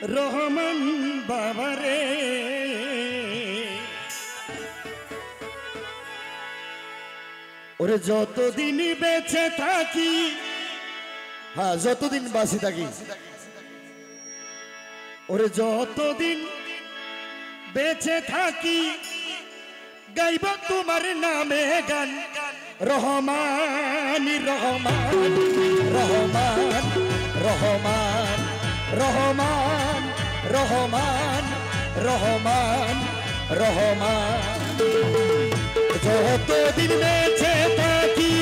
রহমান বাবারে ওরে যতদিন বেঁচে থাকি, হ্যাঁ যতদিন বাঁচি থাকি, ওরে যতদিন বেঁচে থাকি গাইব তোমার নামে গান। রহমান রহমান রহমান রহমান রহমান রহমান রহমান রহমান যতদিন বেঁচে থাকি,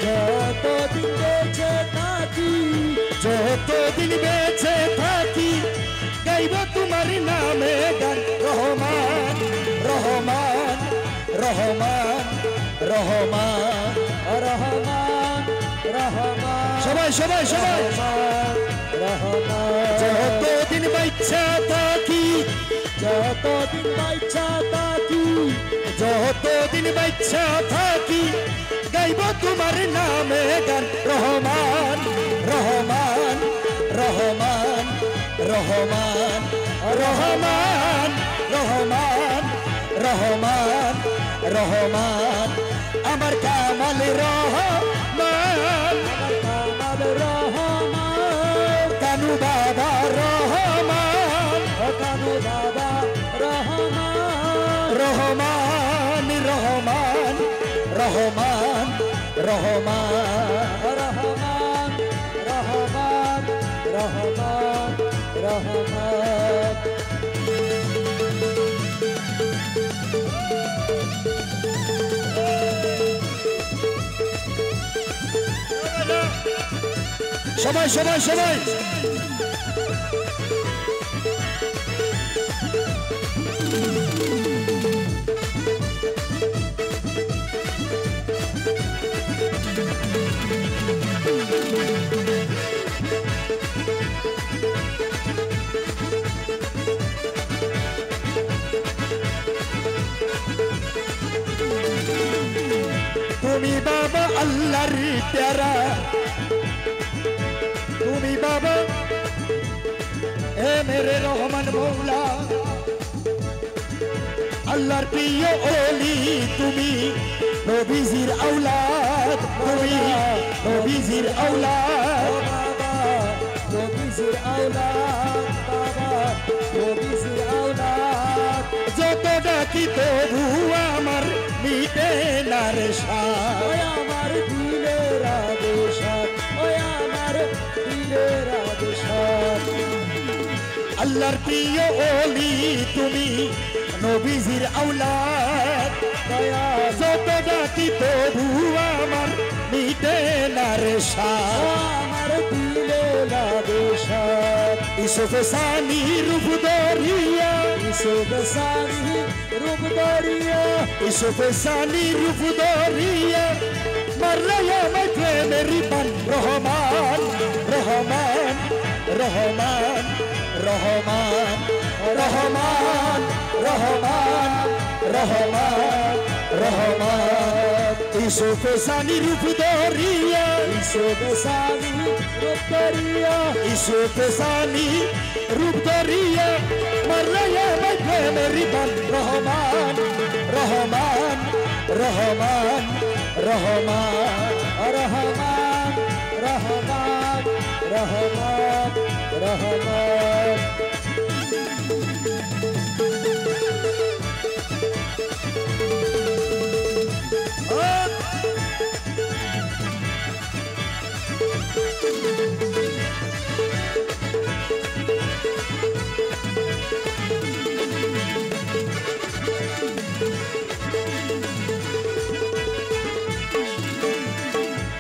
যতদিন বেঁচে থাকি, যতদিন বেঁচে থাকি গাইব তোমার নামে গান। রহমান রহমান রহমান রহমান রহমান রহমান সবাই সবাই সবাই রহমান যতদিন বাচ্চা থাকি, যতদিন বাচ্চা থাকি, যতদিন বাচ্চা থাকি গাইব তোমার নামে গান। রহমান রহমান রহমান রহমান রহমান রহমান রহমান রহমান আমার কামাল রহমান, কামাল রহমান কানু বাবা রহমান, কানু বাবা রহমান রহমান রহমান রহমান রহমান রহমান রহমান রহমান রহমান সবাই সবাই সবাই তুমি বাবা আল্লাহর প্যারা, তুমি বাবা এ মেরে রহমান মৌলা আল্লাহর প্রিয় ওলি, তুমি নবীজির আওলাদ, তুমি নবীজির আওলাদ, নবীজির আওলাদ, বাবা নবীজির আওলাদ যত ডাকি তবু আমার মিটে না রে সাথ, আমার দিলের আদেশাত, আমার দিলের আদেশাত আল্লাহর প্রিয় ওলি, তুমি নবীজির আওলাদ যত ডাকি তবু আমার মিটে না রে সাথ, আমার দিলের আদেশাত ইউসুফ সানি রূপ দরিয়া, ইউসুফ সানি রূপ দরিয়া, ইউসুফ সানি রূপ দরিয়া মারলে আমার প্রেমের বান। রহমান রহমান রহমান রহমান রহমান রহমান রহমান রহমান ইউসুফ সানি রূপ দরিয়া, ইউসুফ সানি রূপ দরিয়া, ইউসুফ সানি রূপ দরিয়া মারলে আমার প্রেমের বান। রহমান রহমান রহমান রহমান রহমান রহমান রহমান রহমান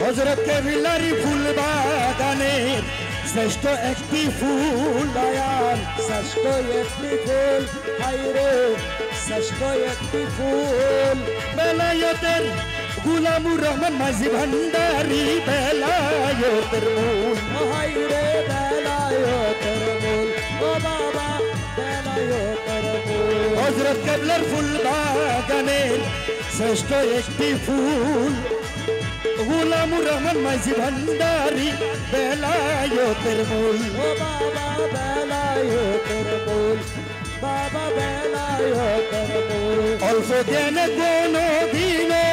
হযরত কেবলারি ফুল বাগানের শ্রেষ্ঠ একটি ফুল দয়াল, শ্রেষ্ঠ একটি ফুল হায়রে, শ্রেষ্ঠ একটি ফুল বেলায়েতের গুলামুর রহমান মাঝি ভান্ডারি, বেলায়েতের মূল হায়রে, বেলায়েতের মূল ও বাবা বেলায়েতের মূল হযরত কেবলার ফুল বাগানের শ্রেষ্ঠ একটি ফুল গুলামুর রহমান মাইজি ভান্ডারি বেলায়েতের মূল। ও বাবা বেলায়েতের মূল, বাবা বেলায়েতের মূল। অল্প জ্ঞানে কোনো দিনে,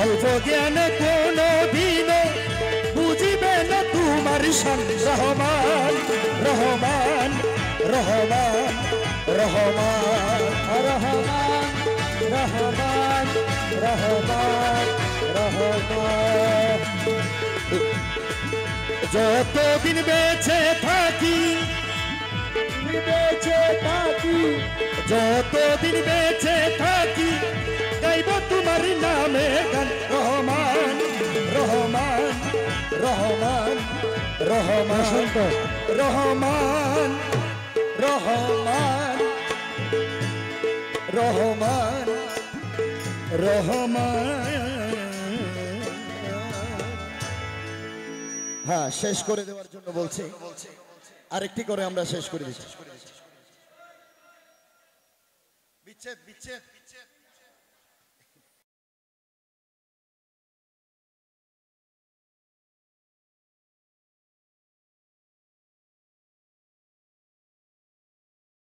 অল্প জ্ঞানে কোনো দিনে বুঝিবে না তোমার শান। রহমান রহমান রহমান রহমান রহমান রহমান রহমান রহমান। যতদিন বেঁচে থাকি, বেঁচে থাকি, যতদিন বেঁচে থাকি গাইব তোমার নামে গান। রহমান রহমান রহমান রহমান রহমান রহমান রহমান রহমান। হ্যাঁ, শেষ করে দেওয়ার জন্য বলছি, আরেকটি করে আমরা শেষ করে দিচ্ছি। বিচ্ছেদ বিচ্ছেদ বিচ্ছেদ।